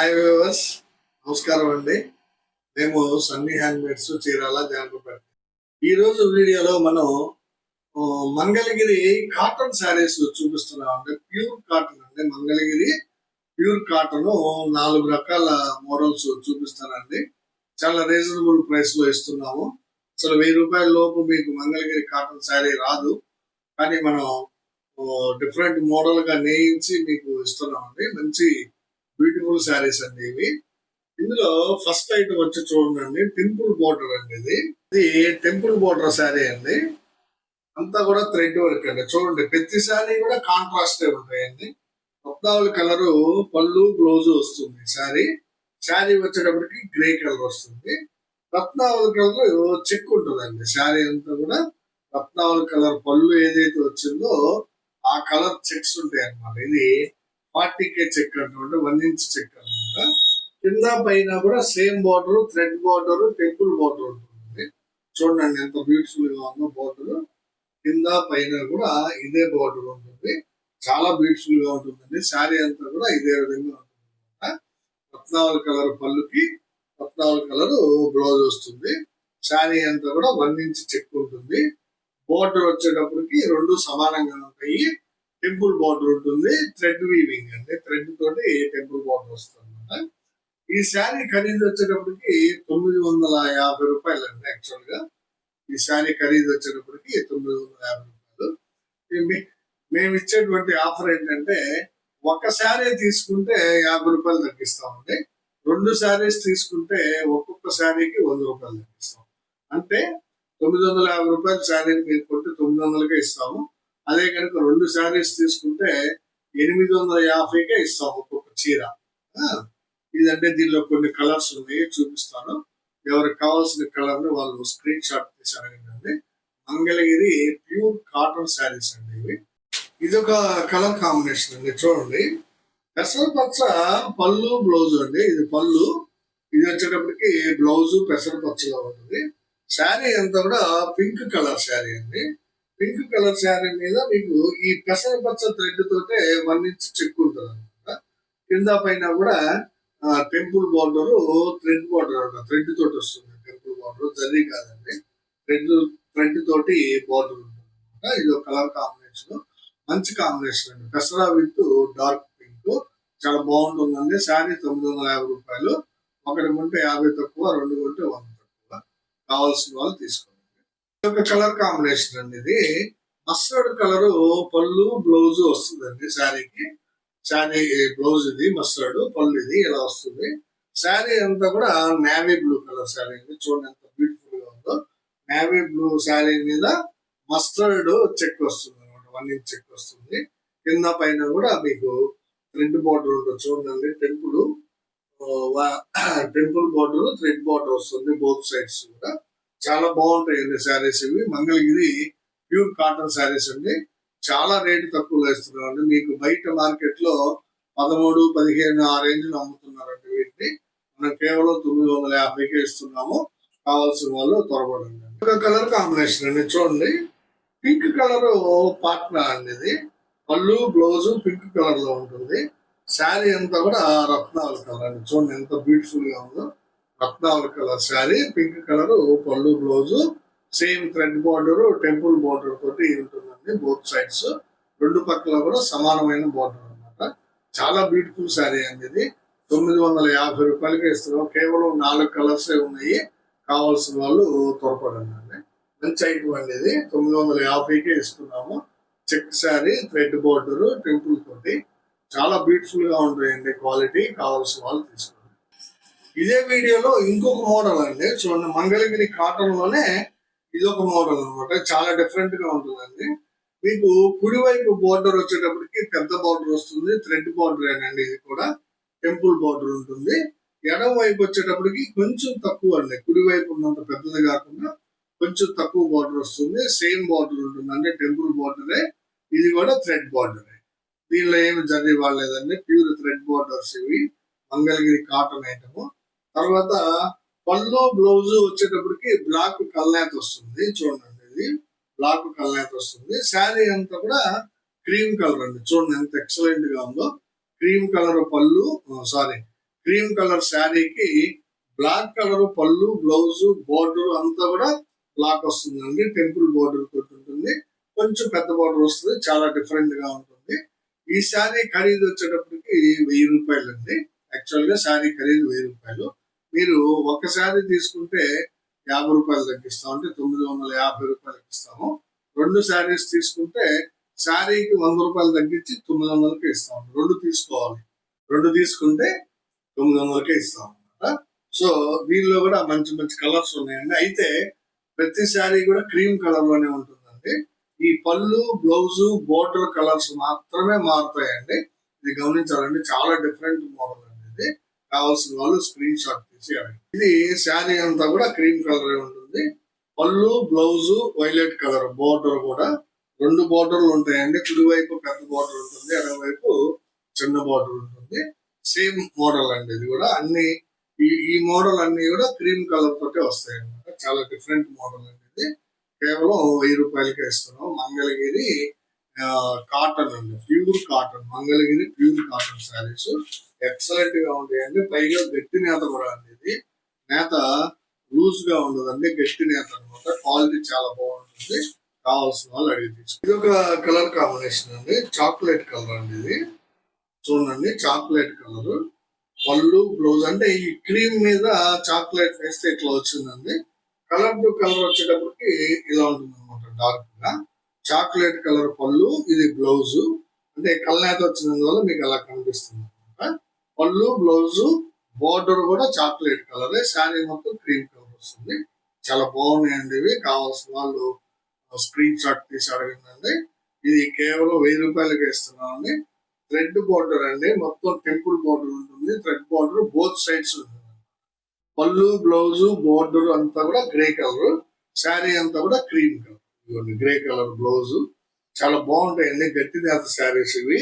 Hi viewers, నమస్కారం అండి. మేము సన్నీ హ్యాండ్మేడ్స్ చీరాల జానపపేట. ఈరోజు వీడియోలో మనం మంగళగిరి కాటన్ శారీస్ చూపిస్తున్నాం అండి. ప్యూర్ కాటన్ అండి, మంగళగిరి ప్యూర్ కాటన్ 4 రకాల మోడల్స్ చూపిస్తానండి. చాలా రీజనబుల్ ప్రైస్ లో ఇస్తున్నాము. అసలు 1000 రూపాయల లోపు మీకు మంగళగిరి కాటన్ శారీ రాదు, కానీ మనం డిఫరెంట్ మోడల్ గా నేయించి మీకు ఇస్తున్నామండి. మంచి బ్యూటిఫుల్ శారీస్ అండి ఇవి. ఇందులో ఫస్ట్ ఐటమ్ వచ్చి చూడండి, టెంపుల్ బోర్డర్ అండి. ఇది టెంపుల్ బోర్డర్ శారీ అండి. అంతా కూడా థ్రెడ్ వర్క్ అండి. చూడండి, ప్రతి శారీ కూడా కాంట్రాస్టే ఉంటాయండి. రత్నావళి కలరు పళ్ళు బ్లౌజ్ వస్తుంది. శారీ వచ్చేటప్పటికి గ్రే కలర్ వస్తుంది. రత్నావళి కలర్ చెక్ ఉంటుందండి. శారీ అంతా కూడా రత్నావళి కలర్ పళ్ళు ఏదైతే వచ్చిందో ఆ కలర్ చెక్స్ ఉంటాయి అన్నమాట. ఇది 40K చెక్ అనమాట, 1 ఇంచ్ చెక్ అనమాట. కింద పైన కూడా same border, thread border, temple border ఉంటుంది. చూడండి ఎంత బ్యూటిఫుల్ గా ఉందో బార్డర్. కింద పైన కూడా ఇదే బార్డర్ ఉంటుంది. చాలా బ్యూటిఫుల్ గా ఉంటుందండి. శారీ అంతా కూడా ఇదే విధంగా ఉంటుంది అనమాట. రత్నావళి కలర్ పళ్ళుకి రత్నావళి కలర్ బ్లౌజ్ వస్తుంది. శారీ అంతా కూడా 1 ఇంచ్ చెక్ ఉంటుంది. బార్డర్ వచ్చేటప్పటికి 2 సమానంగా ఉంటాయి. టెంపుల్ బార్డర్ ఉంటుంది. థ్రెడ్ వీవింగ్ అండి, థ్రెడ్ తోటి టెంపుల్ బార్డర్ వస్తుంది అనమాట. ఈ శారీ ఖరీదు వచ్చేటప్పటికి 950 రూపాయలు అండి. యాక్చువల్ గా ఈ శారీ ఖరీదు వచ్చేటప్పటికి 950 రూపాయలు. మేము ఇచ్చేటువంటి ఆఫర్ ఏంటంటే, ఒక శారీ తీసుకుంటే 50 రూపాయలు తగ్గిస్తామండి. 2 శారీస్ తీసుకుంటే ఒక్కొక్క శారీకి 100 రూపాయలు తగ్గిస్తాం. అంటే 950 రూపాయల శారీ మీరు కొట్టి 900కే ఇస్తాము. అదే కనుక 2 శారీస్ తీసుకుంటే 850కే ఇస్తాము ఒక్కొక్క చీర. ఇదంటే దీనిలో కొన్ని కలర్స్ ఉన్నాయి, చూపిస్తాను. ఎవరికి కావాల్సిన కలర్ ని వాళ్ళు స్క్రీన్ షాట్ తీసి అడగండి. మంగళగిరి ప్యూర్ కాటన్ శారీస్ అండి ఇవి. ఇది ఒక కలర్ కాంబినేషన్ అండి. చూడండి, పెసరపచ్చ పళ్ళు బ్లౌజ్ అండి. ఇది పళ్ళు, ఇది వచ్చేటప్పటికి బ్లౌజ్ పెసరపచ్చలో ఉంటుంది. శారీ అంతా కూడా పింక్ కలర్ శారీ అండి. పింక్ కలర్ శారీ మీద మీకు ఈ పెసరపచ్చ థ్రెడ్ తోటే 1 ఇంచ్ చెక్ ఉంటుంది అనమాట. కింద పైన కూడా టెంపుల్ బార్డర్, థ్రెడ్ బార్డర్ అనమాట. థ్రెడ్ తోటి వస్తుంది టెంపుల్ బార్డర్, జరీ కాదండి. థ్రెడ్ తోటి బార్డర్ ఉంటుంది అనమాట. ఇది ఒక కలర్ కాంబినేషన్, మంచి కాంబినేషన్ అండి. పెసరా విత్ డార్క్ పింక్ చాలా బాగుంటుందండి. శారీ 950 రూపాయలు. ఒకటి కొంటే 50 తక్కువ, 2 కొంటే 100 తక్కువ. కావాల్సిన వాళ్ళు తీసుకోండి. ఒక కలర్ కాంబినేషన్ అండి. ఇది మస్టర్డ్ కలర్ పళ్ళు బ్లౌజ్ వస్తుందండి శారీకి. శారీ బ్లౌజ్ ఇది మస్టర్డ్, పళ్ళు ఇది ఇలా వస్తుంది. శారీ అంతా కూడా నేవీ బ్లూ కలర్ శారీ అండి. చూడండి ఎంత బ్యూటిఫుల్ గా ఉందో. నేవీ బ్లూ శారీ మీద మస్టర్డ్ చెక్ వస్తుంది అనమాట, 1 ఇంచ్ చెక్ వస్తుంది. కింద పైన కూడా మీకు థ్రెడ్ బార్డర్ ఉంటుంది. చూడండి, టెంపుల్ బార్డర్, థ్రెడ్ బార్డర్ వస్తుంది బోత్ సైడ్స్ కూడా. చాలా బాగుంటాయండి శారీస్ ఇవి. మంగళగిరి ప్యూర్ కాటన్ శారీస్ అండి. చాలా రేటు తక్కువలో ఇస్తున్నారండి. మీకు బయట మార్కెట్ లో 13, 15 ఆ రేంజ్ లో అమ్ముతున్నారండి. వీటిని మనం కేవలం 950కే ఇస్తున్నాము. కావాల్సిన వాళ్ళు త్వరపడండి. ఒక కలర్ కాంబినేషన్ అండి. చూడండి, పింక్ కలర్ పాట్నా అండి. ఇది పళ్ళు బ్లౌజ్ పింక్ కలర్ లో ఉంటుంది. శారీ అంతా కూడా రత్నావళి కలర్ అండి. చూడండి ఎంత బ్యూటిఫుల్ గా ఉందో. రత్నావళి కలర్ శారీ, పింక్ కలర్ పళ్ళు blouse, same thread border, temple border తోటి ఉంటుందండి బోత్ సైడ్స్. 2 పక్కల కూడా సమానమైన బార్డర్ అనమాట. చాలా బ్యూటిఫుల్ శారీ అండి. ఇది 950 రూపాయలకే ఇస్తున్నాం. కేవలం 4 కలర్స్ ఉన్నాయి. కావాల్సిన వాళ్ళు త్వరపడండి. మంచి ఐటమ్ అండి. ఇది 950కే ఇస్తున్నాము. Check sari, thread border, temple తోటి చాలా బ్యూటిఫుల్ గా ఉంటాయండి. క్వాలిటీ కావాల్సిన వాళ్ళు తీసుకోండి. ఇదే వీడియోలో ఇంకొక మోడల్ అండి. చూడండి, మంగళగిరి కాటన్ లోనే ఇది ఒక మోడల్ అనమాట. చాలా డిఫరెంట్ గా ఉంటుందండి. మీకు కుడివైపు బోర్డర్ వచ్చేటప్పటికి పెద్ద బోర్డర్ వస్తుంది, థ్రెడ్ బార్డర్ ఏనండి. ఇది కూడా టెంపుల్ బార్డర్ ఉంటుంది. ఎడమ వైపు వచ్చేటప్పటికి కొంచెం తక్కువ అండి. కుడివైపు ఉన్నంత పెద్దది కాకుండా కొంచెం తక్కువ బార్డర్ వస్తుంది. సేమ్ బార్డర్ ఉంటుంది అంటే టెంపుల్ బార్డరే. ఇది కూడా థ్రెడ్ బార్డరే. దీనిలో ఏమి జరీ వాడలేదండి. ప్యూర్ థ్రెడ్ బార్డర్స్ ఇవి. Mangalagiri cotton item. తర్వాత పళ్ళు బ్లౌజ్ వచ్చేటప్పటికి బ్లాక్ కల్నేత వస్తుంది. చూడండి, ఇది బ్లాక్ కల్నేత వస్తుంది. శారీ అంతా కూడా క్రీమ్ కలర్ అండి. చూడండి ఎంత ఎక్సలెంట్ గా ఉందో. క్రీమ్ కలర్ పళ్ళు, క్రీమ్ కలర్ శారీకి బ్లాక్ కలర్ పళ్ళు, బ్లౌజ్, బోర్డర్ అంతా కూడా బ్లాక్ వస్తుందండి. టెంపుల్ బోర్డర్ తోటి ఉంటుంది, కొంచెం పెద్ద బోర్డర్ వస్తుంది, చాలా డిఫరెంట్ గా ఉంటుంది. ఈ శారీ ఖరీదు వచ్చేటప్పటికి 1000 రూపాయలు అండి. యాక్చువల్ గా శారీ ఖరీదు 1000 రూపాయలు. మీరు ఒక శారీ తీసుకుంటే 50 రూపాయలు తగ్గిస్తాం, అంటే 950 రూపాయలకి ఇస్తాము. 2 శారీస్ తీసుకుంటే శారీకి 100 రూపాయలు తగ్గించి 900కి ఇస్తాం. 2 తీసుకోవాలి, 2 తీసుకుంటే 900కే ఇస్తాం అనమాట. సో దీనిలో కూడా మంచి మంచి కలర్స్ ఉన్నాయండి. అయితే ప్రతి శారీ కూడా క్రీమ్ కలర్ లోనే ఉంటుందండి. ఈ పళ్ళు, బ్లౌజ్, బోర్డర్ కలర్స్ మాత్రమే మారుతాయండి. ఇది గమనించాలండి. చాలా డిఫరెంట్ మోడల్ అండి ఇది. కావాల్సిన వాళ్ళు స్క్రీన్ షాట్ తీసి అడగండి. ఇది శారీ అంతా కూడా క్రీమ్ కలర్ ఉంటుంది. పళ్ళు, బ్లౌజ్ వైలెట్ కలర్, బోర్డర్ కూడా 2 బోర్డర్లు ఉంటాయండి. కుడివైపు పెద్ద బోర్డర్ ఉంటుంది, ఎడమవైపు చిన్న బోర్డర్ ఉంటుంది. సేమ్ మోడల్ అండి ఇది కూడా. అన్ని ఈ మోడల్ అన్ని కూడా క్రీమ్ కలర్ తోటే వస్తాయి అన్నమాట. చాలా డిఫరెంట్ మోడల్ అండి ఇది. కేవలం 1000 రూపాయలకే ఇస్తున్నాం. మంగళగిరి కాటన్ అండి, pure cotton. Mangalagiri pure cotton saris excellent గా ఉంటాయండి. పైగా గట్టి నేత కూడా అండి. ఇది నేత లూజ్ గా ఉండదండి, గట్టి నేత అనమాట. క్వాలిటీ చాలా బాగుంటుంది. కావాల్సిన వాళ్ళు అడిగి తీసుకోండి. ఇది ఒక కలర్ కాంబినేషన్ అండి, చాక్లెట్ కలర్ అండి ఇది. చూడండి, చాక్లెట్ కలర్ పళ్ళు, బ్లౌజ్. అంటే ఈ క్రీమ్ మీద చాక్లెట్ వేస్తే ఇట్లా వచ్చిందండి. కలర్ టు కలర్ వచ్చేటప్పటికి ఇలా ఉంటుంది అనమాట, డార్క్ గా. చాక్లెట్ కలర్ పళ్ళు, ఇది బ్లౌజ్. అంటే కళ్ళనేత వచ్చినందువల్ల మీకు అలా కనిపిస్తుంది అనమాట. పళ్ళు, బ్లౌజ్, బోర్డర్ కూడా చాక్లెట్ కలర్. శారీ మొత్తం క్రీమ్ కలర్ వస్తుంది. చాలా బాగున్నాయండి ఇవి. కావాల్సిన వాళ్ళు స్క్రీన్ షాట్ తీసి అడగండి. ఇది కేవలం 1000 రూపాయలకి ఇస్తున్నామండి. థ్రెడ్ బోర్డర్ అండి, మొత్తం టెంపుల్ బోర్డర్ ఉంటుంది. థ్రెడ్ బోర్డర్ బోత్ సైడ్స్ ఉంటుంది. పళ్ళు, బ్లౌజ్, బోర్డర్ అంతా కూడా గ్రే కలర్. శారీ అంతా కూడా క్రీమ్ కలర్. ఇదిగోండి గ్రే కలర్ బ్లౌజ్. చాలా బాగుంటాయండి, గట్టి నేత శారీస్ ఇవి.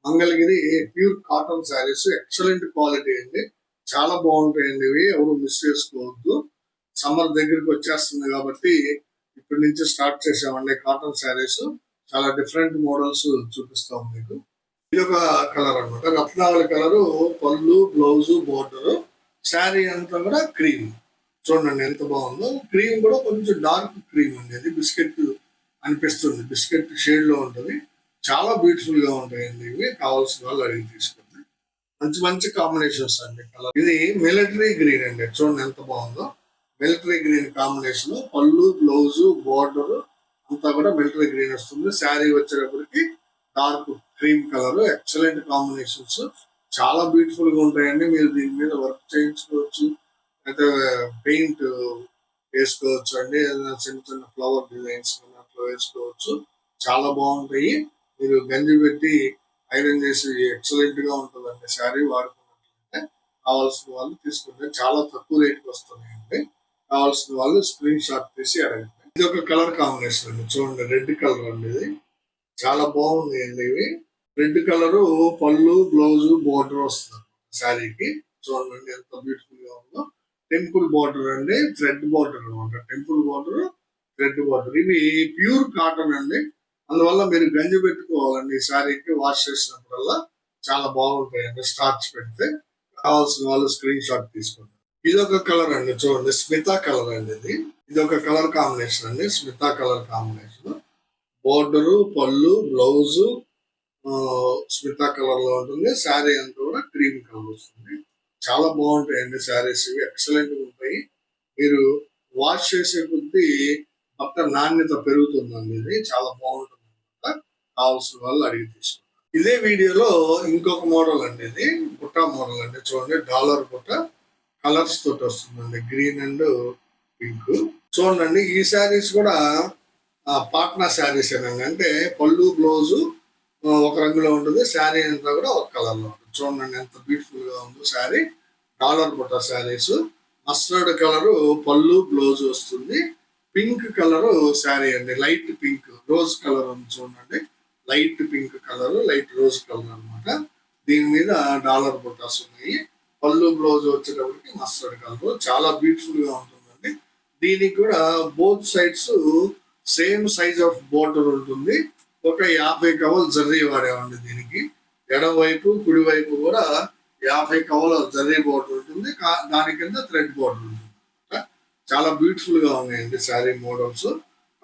Mangalagiri pure cotton saris, excellent quality అండి. చాలా బాగుంటాయండి ఇవి. ఎవరు మిస్ చేసుకోవద్దు. సమ్మర్ దగ్గరికి వచ్చేస్తుంది కాబట్టి ఇప్పటి నుంచి స్టార్ట్ చేసామండి కాటన్ శారీస్. చాలా డిఫరెంట్ మోడల్స్ చూపిస్తాం మీకు. ఇది ఒక కలర్ అనమాట, రత్నావళి కలర్. పళ్ళు, బ్లౌజ్, బోర్డర్, శారీ అంతా కూడా క్రీమ్. చూడండి ఎంత బాగుందో. క్రీమ్ కూడా కొంచెం డార్క్ క్రీమ్ అండి, అది బిస్కెట్ అనిపిస్తుంది, బిస్కెట్ షేడ్ లో ఉంటుంది. చాలా బ్యూటిఫుల్ గా ఉంటాయండి ఇవి. కావాల్సిన వాళ్ళు అడిగి తీసుకోండి. మంచి మంచి కాంబినేషన్స్ అండి కలర్. ఇది మిలిటరీ గ్రీన్ అండి, చూడండి ఎంత బాగుందో. Military green combination. పళ్ళు, బ్లౌజ్, బోర్డర్ అంతా కూడా మిలిటరీ గ్రీన్ వస్తుంది. శారీ వచ్చేటప్పటికి dark cream colour. Excellent combinations, చాలా బ్యూటిఫుల్ గా ఉంటాయండి. మీరు దీని మీద వర్క్ చేయించుకోవచ్చు, అయితే పెయింట్ వేసుకోవచ్చు అండి. చిన్న చిన్న ఫ్లవర్ డిజైన్స్ అట్లా వేసుకోవచ్చు. చాలా బాగుంటాయి. మీరు గంజి పెట్టి ఐరన్ చేసి ఎక్సలెంట్ గా ఉంటుందండి శారీ. వాడుకున్నట్లయితే కావాల్సిన వాళ్ళు తీసుకుంటే చాలా తక్కువ రేట్కి వస్తున్నాయండి. కావాల్సిన వాళ్ళు స్క్రీన్ షాట్ తీసి అడగండి. ఇది ఒక కలర్ కాంబినేషన్ అండి, చూడండి రెడ్ కలర్ అండి ఇది. చాలా బాగుంది అండి ఇవి. రెడ్ కలర్ పళ్ళు, బ్లౌజ్, బోర్డర్ వస్తుంది శారీకి. చూడండి ఎంత బ్యూటిఫుల్ గా ఉందో. టెంపుల్ బోర్డర్ అండి, థ్రెడ్ బోర్డర్ అనమాట. Temple border, thread border. ఇవి ప్యూర్ కాటన్ అండి. అందువల్ల మీరు గంజి పెట్టుకోవాలండి శారీకి. వాష్ చేసినప్పుడల్లా చాలా బాగుంటాయండి స్టార్చ్ పెడితే. కావాల్సిన వాళ్ళు స్క్రీన్ షాట్ తీసుకోండి. ఇది ఒక కలర్ అండి, చూడండి స్మితా కలర్ అండి ఇది. ఇది ఒక కలర్ కాంబినేషన్ అండి, స్మితా కలర్ కాంబినేషన్. బోర్డరు, పళ్ళు, బ్లౌజ్ స్మితా కలర్ లో ఉంటుంది. శారీ అంతా కూడా క్రీమ్ కలర్ వస్తుంది. చాలా బాగుంటాయండి శారీస్ ఇవి, ఎక్సలెంట్ ఉంటాయి. మీరు వాష్ చేసే కొద్దీ బట్ట నాణ్యత పెరుగుతుందండి. ఇది చాలా బాగుంటుంది అనమాట. కావాల్సిన వాళ్ళు అడిగి తీసుకుంటారు. ఇదే వీడియోలో ఇంకొక మోడల్ అండి, ఇది బుట్ట మోడల్ అండి. చూడండి డాలర్ బుట్ట కలర్స్ తోటి వస్తుందండి, గ్రీన్ అండ్ పింక్. చూడండి ఈ శారీస్ కూడా పాట్నా శారీస్ ఏనండి. అంటే పళ్ళు, బ్లౌజ్ ఒక రంగులో ఉంటుంది, శారీ అంతా కూడా ఒక కలర్ లో ఉంటుంది. చూడండి ఎంత బ్యూటిఫుల్ గా ఉందో శారీ. డాలర్ బుట్ట శారీస్. మస్టర్డ్ కలర్ పళ్ళు, బ్లౌజ్ వస్తుంది. పింక్ కలర్ శారీ అండి, లైట్ పింక్, రోజ్ కలర్ ఉంది చూడండి. Light pink colour, light rose colour అనమాట. దీని మీద డాలర్ బుట్టాస్ ఉన్నాయి. పళ్ళు, బ్లౌజ్ వచ్చేటప్పటికి మస్టర్డ్ కలర్. చాలా బ్యూటిఫుల్ గా ఉంటుందండి. దీనికి కూడా both sides same size of border ఉంటుంది. ఒక 50 కవల్ జర్రీ వాడేవండి దీనికి. ఎడమవైపు, కుడివైపు కూడా 50 కవల జరీ బోర్డర్ ఉంటుంది, దాని కింద థ్రెడ్ బోర్డర్ ఉంటుంది. చాలా బ్యూటిఫుల్ గా ఉన్నాయండి శారీ మోడల్స్.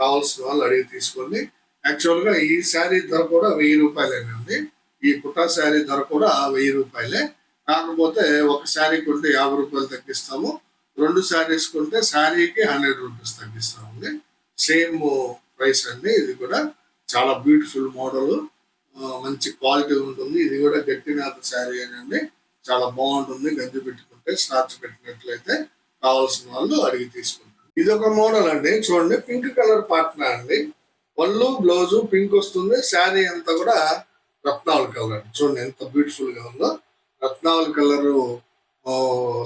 కావాల్సిన వాళ్ళు అడిగి తీసుకోండి. యాక్చువల్ గా ఈ శారీ ధర కూడా 1000 రూపాయలేనండి. ఈ కుటా శారీ ధర కూడా 1000 రూపాయలే. కాకపోతే ఒక శారీ కొంటే 50 రూపాయలు తగ్గిస్తాము, 2 శారీస్ కొంటే శారీకి 100 రూపీస్ తగ్గిస్తామండి. సేమ్ ప్రైస్ అండి. ఇది కూడా చాలా బ్యూటిఫుల్ మోడల్, మంచి క్వాలిటీ ఉంటుంది. ఇది కూడా గట్టినాథ శారీ అండి, చాలా బాగుంటుంది. గంజి పెట్టుకుంటే స్టార్చ్ పెట్టినట్లయితే కావాల్సిన వాళ్ళు అడిగి తీసుకుంటారు. ఇది ఒక మోడల్ అండి, చూడండి. పింక్ కలర్ పాట్నా అండి. పళ్ళు బ్లౌజ్ పింక్ వస్తుంది, శారీ అంతా కూడా రత్నావళి కలర్. చూడండి ఎంత బ్యూటిఫుల్ గా ఉందో. రత్నావళి కలర్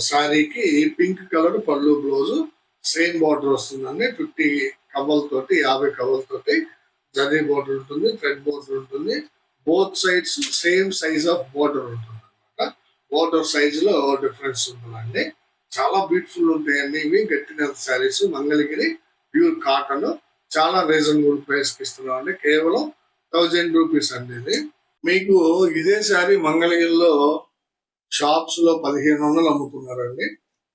శారీకి పింక్ కలర్ పళ్ళు బ్లౌజ్, సేమ్ బార్డర్ వస్తుందండి. 50 కవ్వలతోటి 50 కవ్వలతోటి జరీ బోర్డర్ ఉంటుంది, థ్రెడ్ బోర్డర్ ఉంటుంది. Both sides same size of border ఉంటుంది అనమాట. బోర్డర్ సైజ్ లో డిఫరెన్స్ ఉంటుందండి. చాలా బ్యూటిఫుల్ ఉంటాయండి ఇవి. గట్టినెత్ శారీస్, మంగళగిరి ప్యూర్ కాటన్. చాలా రీజనబుల్ ప్రైస్ కి ఇస్తున్నాం అండి, కేవలం 1000 రూపీస్ అండి. ఇది మీకు ఇదే శారీ మంగళగిరిలో షాప్స్ లో 1500 అమ్ముతున్నారండి.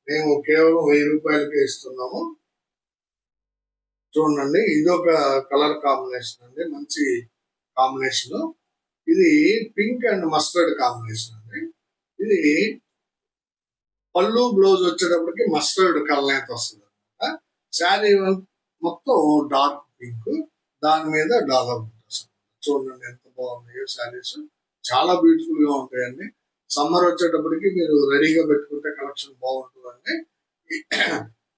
మేము కేవలం 1000 రూపాయలకే ఇస్తున్నాము. చూడండి, ఇది ఒక కలర్ కాంబినేషన్ అండి, మంచి కాంబినేషన్. ఇది పింక్ అండ్ మస్టర్డ్ కాంబినేషన్ అండి. ఇది పళ్ళు బ్లౌజ్ వచ్చేటప్పటికి మస్టర్డ్ కలర్ వస్తుంది అనమాట. శారీ మొత్తం డార్క్ పింక్, దాని మీద డాలర్ బుట్టస్. చూడండి ఎంత బాగున్నాయో శారీస్, చాలా బ్యూటిఫుల్ గా ఉంటాయండి. సమ్మర్ వచ్చేటప్పటికి మీరు రెడీగా పెట్టుకుంటే కలెక్షన్ బాగుంటుందండి.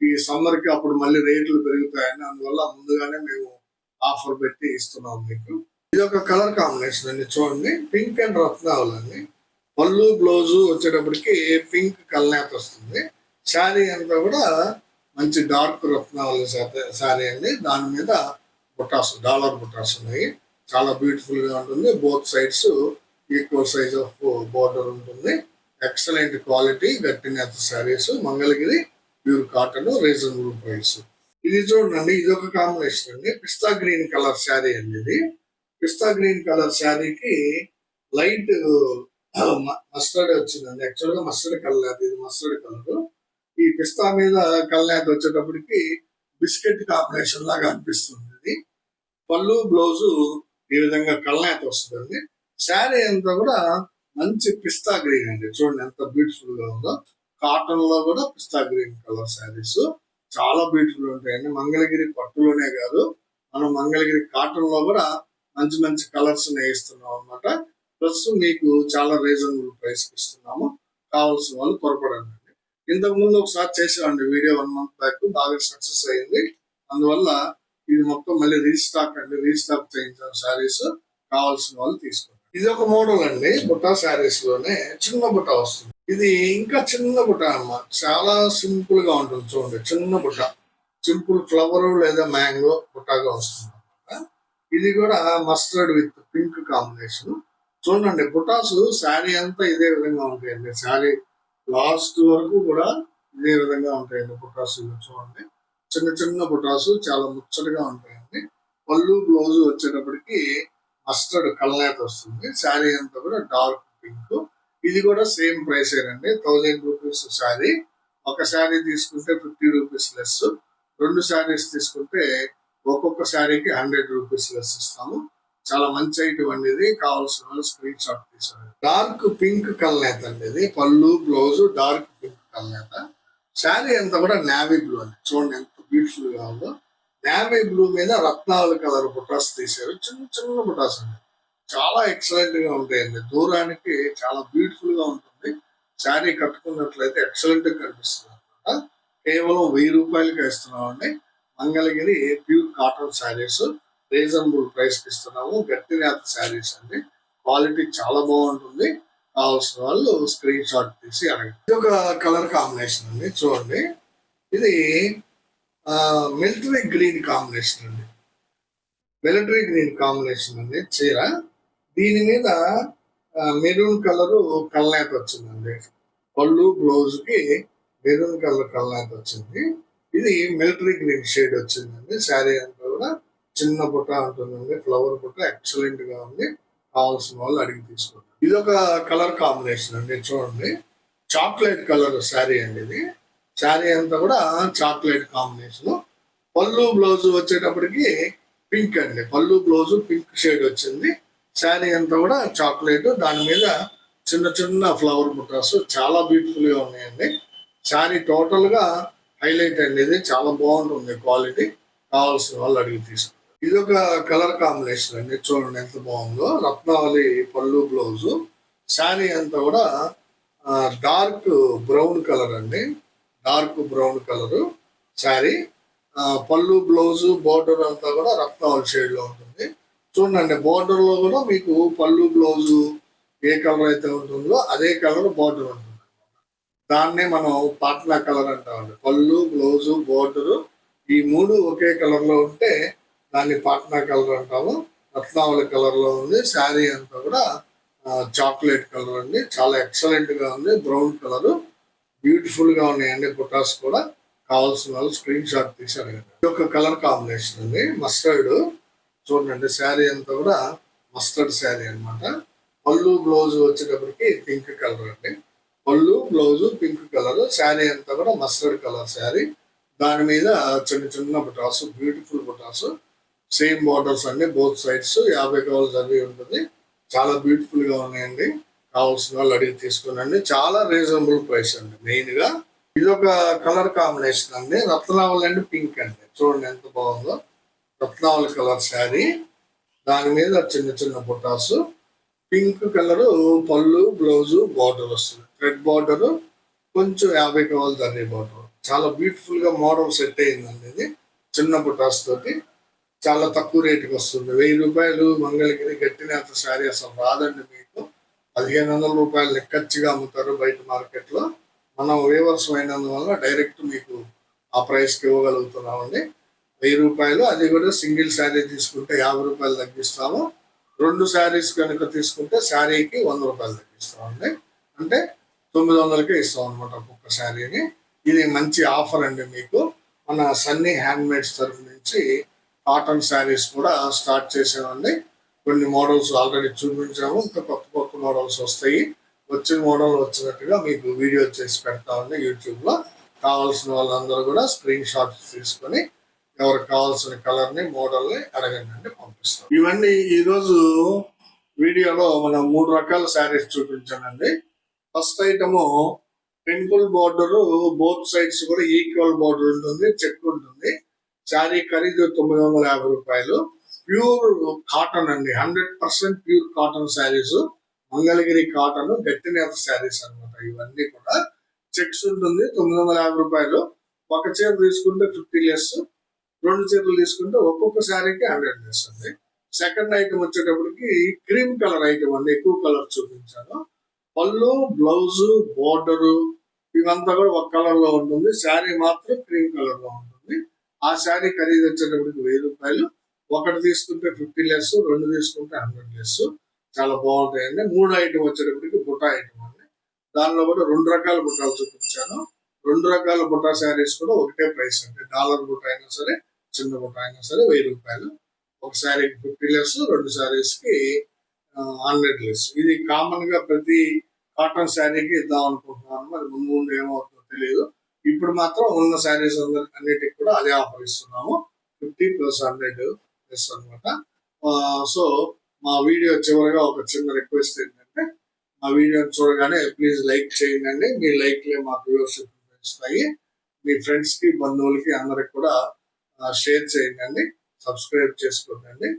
ఈ సమ్మర్ కి అప్పుడు మళ్ళీ రేట్లు పెరుగుతాయండి, అందువల్ల ముందుగానే మేము ఆఫర్ పెట్టి ఇస్తున్నాం మీకు. ఇది ఒక కలర్ కాంబినేషన్ అండి, చూడండి. పింక్ అండ్ రత్నావళి అండి. పళ్ళు బ్లౌజ్ వచ్చేటప్పటికి పింక్ కల్నేత వస్తుంది. శారీ అంతా కూడా మంచి డార్క్ రత్నావళి శారీ అండి. దాని మీద బుటాస్, డాలర్ బుటాస్ ఉన్నాయి. చాలా బ్యూటిఫుల్ గా ఉంటుంది. Both sides equal size of border ఉంటుంది. ఎక్సలెంట్ క్వాలిటీ గట్టినేత saris, Mangalagiri pure cotton, reasonable price. ఇది చూడండి, ఇది ఒక కాంబినేషన్ అండి. పిస్తా గ్రీన్ కలర్ శారీ అండి. ఇది పిస్తా గ్రీన్ కలర్ శారీకి లైట్ మస్టర్డ్ వచ్చిందండి. యాక్చువల్ గా మస్టర్డ్ కలర్, ఇది మస్టర్డ్ కలర్. ఈ పిస్తా మీద కల్నేత వచ్చేటప్పటికి బిస్కెట్ కాంబినేషన్ లాగా అనిపిస్తుంది. ఇది పళ్ళు బ్లౌజ్ ఈ విధంగా కల్నేత వస్తుందండి. శారీ అంతా కూడా మంచి పిస్తా గ్రీన్ అండి. చూడండి ఎంత బ్యూటిఫుల్ గా ఉందో. కాటన్ లో కూడా పిస్తా గ్రీన్ కలర్ శారీస్ చాలా బ్యూటిఫుల్ ఉంటాయండి. మంగళగిరి పట్టులోనే కాదు, మనం మంగళగిరి కాటన్ లో కూడా మంచి మంచి కలర్స్ వేయిస్తున్నాం అనమాట. ప్లస్ మీకు చాలా రీజనబుల్ ప్రైస్ ఇస్తున్నాము. కావాల్సిన వాళ్ళు త్వరపడండి. ఇంతకు ముందు ఒకసారి చేసామండి వీడియో 1 month బ్యాక్, బాగా సక్సెస్ అయింది. అందువల్ల ఇది మొత్తం మళ్ళీ రీస్టాక్ అండి, రీస్టాక్ చేయించాం శారీస్. కావాల్సిన వాళ్ళు తీసుకోండి. ఇది ఒక మోడల్ అండి, బుట్టా శారీస్ లోనే చిన్న బుట్ట వస్తుంది. ఇది ఇంకా చిన్న బుట్ట అన్నమాట, చాలా సింపుల్ గా ఉంటుంది. చూడండి, చిన్న బుట్ట, సింపుల్ ఫ్లవర్ లేదా మ్యాంగో బుట్టాగా వస్తుంది అన్నమాట. ఇది కూడా మస్టర్డ్ విత్ పింక్ కాంబినేషన్. చూడండి, బుటాస్ శారీ అంతా ఇదే విధంగా ఉంటాయండి. శారీ లాస్ట్ వరకు కూడా ఇదే విధంగా ఉంటాయండి బుటాస్. చూడండి, చిన్న చిన్న బుటాస్ చాలా ముచ్చటగా ఉంటాయండి. పళ్ళు బ్లౌజ్ వచ్చేటప్పటికి మస్టర్డ్ కల్నేత వస్తుంది. శారీ అంతా కూడా డార్క్ పింక్. ఇది కూడా సేమ్ ప్రైస్ ఏనండి, 1000 రూపీస్ శారీ. ఒక శారీ తీసుకుంటే 50 రూపీస్ లెస్, 2 శారీస్ తీసుకుంటే ఒక్కొక్క శారీకి 100 రూపీస్ లెస్ ఇస్తాము. చాలా మంచి ఐటమ్ అండి ఇది. కావాల్సిన వాళ్ళు స్క్రీన్ షాట్ తీసారు. డార్క్ పింక్ కల్నేత అండి. ఇది పళ్ళు బ్లౌజ్ డార్క్ పింక్ కల్నేత. శారీ అంతా కూడా నావీ బ్లూ అండి. చూడండి ఎంత బ్యూటిఫుల్ గా ఉందో. నావీ బ్లూ మీద రత్నావళి కలర్ బుటాస్ తీశారు, చిన్న చిన్న బుటాస్ అండి. చాలా ఎక్సలెంట్ గా ఉంటాయండి. దూరానికి చాలా బ్యూటిఫుల్ గా ఉంటుంది. శారీ కట్టుకున్నట్లయితే ఎక్సలెంట్ గా కనిపిస్తుంది అనమాట. కేవలం 1000 రూపాయలకి ఇస్తున్నామండి. Mangalagiri pure cotton saris reasonable price కి ఇస్తున్నాము. గట్టినేత శారీస్ అండి, క్వాలిటీ చాలా బాగుంటుంది. కావాల్సిన వాళ్ళు స్క్రీన్ షాట్ తీసి అడగండి. ఇది ఒక కలర్ కాంబినేషన్ అండి, చూడండి. ఇది మిలిటరీ గ్రీన్ కాంబినేషన్ అండి, మిలిటరీ గ్రీన్ కాంబినేషన్ అండి చీర. దీని మీద మెరూన్ కలర్ కల్నేత వచ్చిందండి. పళ్ళు బ్లౌజ్ కి మెరూన్ కలర్ కల్నేత వచ్చింది. ఇది మిలిటరీ గ్రీన్ షేడ్ వచ్చిందండి. శారీ అంతా కూడా చిన్న బుట్ట ఉంటుందండి, ఫ్లవర్ బుట్ట ఎక్సలెంట్ గా ఉంది. కావాల్సిన వాళ్ళు అడిగి తీసుకోండి. ఇది ఒక కలర్ కాంబినేషన్ అండి, చూడండి. చాక్లెట్ కలర్ శారీ అండి ఇది. శారీ అంతా కూడా చాక్లెట్ కాంబినేషన్. పళ్ళు బ్లౌజ్ వచ్చేటప్పటికి పింక్ అండి. పళ్ళు బ్లౌజ్ పింక్ షేడ్ వచ్చింది. శారీ అంతా కూడా చాక్లెట్, దాని మీద చిన్న చిన్న ఫ్లవర్ బుటాస్ చాలా బ్యూటిఫుల్ గా ఉన్నాయండి. శారీ టోటల్ గా హైలైట్ అండి. ఇది చాలా బాగుంటుంది క్వాలిటీ. కావాల్సిన వాళ్ళు అడిగి తీసుకుంటారు. ఇది ఒక కలర్ కాంబినేషన్ అండి, చూడండి ఎంత బాగుందో. రత్నావళి పళ్ళు బ్లౌజ్. శారీ అంతా కూడా డార్క్ బ్రౌన్ కలర్ అండి. Dark brown colour sari. పళ్ళు బ్లౌజ్ బోర్డర్ అంతా కూడా రత్నావళి షేడ్ లో ఉంటుంది. చూడండి, బోర్డర్ లో కూడా మీకు పళ్ళు బ్లౌజ్ ఏ కలర్ అయితే ఉంటుందో అదే కలర్ బోర్డర్ ఉంటుంది. దాన్నే మనం పాట్నా కలర్ అంటామండి. పళ్ళు బ్లౌజ్ బోర్డర్ ఈ మూడు ఒకే కలర్ లో ఉంటే దాన్ని పాట్నా కలర్ అంటాము. రత్నావళి కలర్ లో ఉంది. శారీ అంతా కూడా చాక్లెట్ కలర్ అండి. చాలా ఎక్సలెంట్ గా ఉంది. బ్రౌన్ కలర్ బ్యూటిఫుల్ గా ఉన్నాయండి. బుటాస్ కూడా కావాల్సిన వాళ్ళు స్క్రీన్ షాట్ తీసి అడగండి. ఇది ఒక కలర్ కాంబినేషన్ అండి, మస్టర్డ్. చూడండి, శారీ అంతా కూడా మస్టర్డ్ శారీ అనమాట. పళ్ళు బ్లౌజ్ వచ్చేటప్పటికి పింక్ కలర్ అండి. పళ్ళు బ్లౌజ్ పింక్ కలర్, శారీ అంతా కూడా మస్టర్డ్ కలర్ శారీ. దాని మీద చిన్న చిన్న బుటాస్, బ్యూటిఫుల్ బుటాస్, సేమ్ బార్డర్స్ అండి బోత్ సైడ్స్. 50 కవర్స్ అవి ఉంటుంది. చాలా బ్యూటిఫుల్ గా ఉన్నాయండి. కావాల్సిన వాళ్ళు అడిగి తీసుకునండి. చాలా రీజనబుల్ ప్రైస్ అండి. మెయిన్ గా ఇది ఒక కలర్ కాంబినేషన్ అండి, రత్నావళి అండి పింక్ అండి. చూడండి ఎంత బాగుందో. రత్నావళి కలర్ శారీ, దాని మీద చిన్న చిన్న బుటాస్, పింక్ కలర్ పళ్ళు బ్లౌజ్ బార్డర్ వస్తుంది. థ్రెడ్ బార్డర్, కొంచెం 50 కవర్ల జరీ బార్డర్. చాలా బ్యూటిఫుల్ గా మోడల్ సెట్ అయిందండి. ఇది చిన్న బుటాస్ తోటి చాలా తక్కువ రేటుకి వస్తుంది. 1000 రూపాయలు మంగళగిరి గట్టినేత శారీ అసలు రాదండి మీకు. 1500 రూపాయలు లెక్కచ్చిగా అమ్ముతారు బయట మార్కెట్ లో. మనం వేవర్స్ అయినందువల్ల డైరెక్ట్ మీకు ఆ ప్రైస్ కి ఇవ్వగలుగుతున్నామండి. 1000 రూపాయలు, అది కూడా సింగిల్ శారీ తీసుకుంటే 50 రూపాయలు తగ్గిస్తాము. 2 శారీస్ కనుక తీసుకుంటే శారీకి 100 రూపాయలు తగ్గిస్తామండి. అంటే 900కే ఇస్తాం అనమాట ఒక్కొక్క శారీని. ఇది మంచి ఆఫర్ అండి మీకు. మన సన్నీ హ్యాండ్మేడ్స్ తరఫు నుంచి కాటన్ శారీస్ కూడా స్టార్ట్ చేసామండి. కొన్ని మోడల్స్ ఆల్రెడీ చూపించాము. ఇంకా కొత్త కొత్త మోడల్స్ వస్తాయి. వచ్చిన మోడల్ వచ్చినట్టుగా మీకు వీడియో చేసి పెడతామండి యూట్యూబ్ లో. కావాల్సిన వాళ్ళందరూ కూడా స్క్రీన్ షాట్స్ తీసుకొని ఎవరికి కావాల్సిన కలర్ ని మోడల్ ని అడగండి అంటే పంపిస్తాం. ఇవన్నీ ఈ రోజు వీడియోలో మనం 3 రకాల శారీస్ చూపించానండి. First item temple border, both sides కూడా ఈక్వల్ బోర్డర్ ఉంటుంది, చెక్ ఉంటుంది. శారీ ఖరీదు 950 రూపాయలు. ప్యూర్ కాటన్ అండి, 100% pure cotton saris. Mangalagiri cotton గట్టినేత శారీస్ అనమాట. ఇవన్నీ కూడా చెక్స్ ఉంటుంది. 950 రూపాయలు. ఒక చీర తీసుకుంటే 50 లెస్, 2 చీరలు తీసుకుంటే ఒక్కొక్క శారీకి 100 లెస్ అండి. సెకండ్ ఐటమ్ వచ్చేటప్పటికి క్రీమ్ కలర్ ఐటమ్ అండి, ఎక్కువ కలర్ చూపించాను. పళ్ళు బ్లౌజ్ బోర్డర్ ఇవంతా కూడా ఒక కలర్ లో ఉంటుంది. శారీ మాత్రం క్రీమ్ కలర్ లో ఉంటుంది. ఆ శారీ ఖరీదు వచ్చేటప్పటికి 1000 రూపాయలు. ఒకటి తీసుకుంటే 50 లెస్, 2 తీసుకుంటే 100 లెస్. చాలా బాగుంటాయండి. 3 ఐటమ్ వచ్చేటప్పటికి బుటా ఐటమ్ అండి. దానిలో కూడా 2 రకాల బుటాలు చూపించాను. 2 రకాల బుటా శారీస్ కూడా ఒకటే ప్రైస్ అండి. డాలర్ బుటా అయినా సరే, చిన్న బుటా అయినా సరే 1000 రూపాయలు. ఒక శారీకి 50 లెస్, 2 శారీస్ కి 100 లెస్. ఇది కామన్ గా ప్రతి కాటన్ శారీకి ఇద్దాం అనుకుంటున్నాను. మరి ముందు ముందు ఏమవుతుందో తెలియదు. ఇప్పుడు మాత్రం ఉన్న శారీస్ అన్నిటికి కూడా అదే ఆఫర్ ఇస్తున్నాము. 50 + 100 లెస్ అనమాట. సో మా వీడియో చివరిగా ఒక చిన్న రిక్వెస్ట్ ఏంటంటే, మా వీడియోని చూడగానే ప్లీజ్ లైక్ చేయండి. మీ లైక్లే మాకు వ్యూవర్షిప్ పెంచుతాయి. మీ ఫ్రెండ్స్ కి బంధువులకి అందరికి కూడా షేర్ చేయండి. సబ్స్క్రైబ్ చేసుకోండి.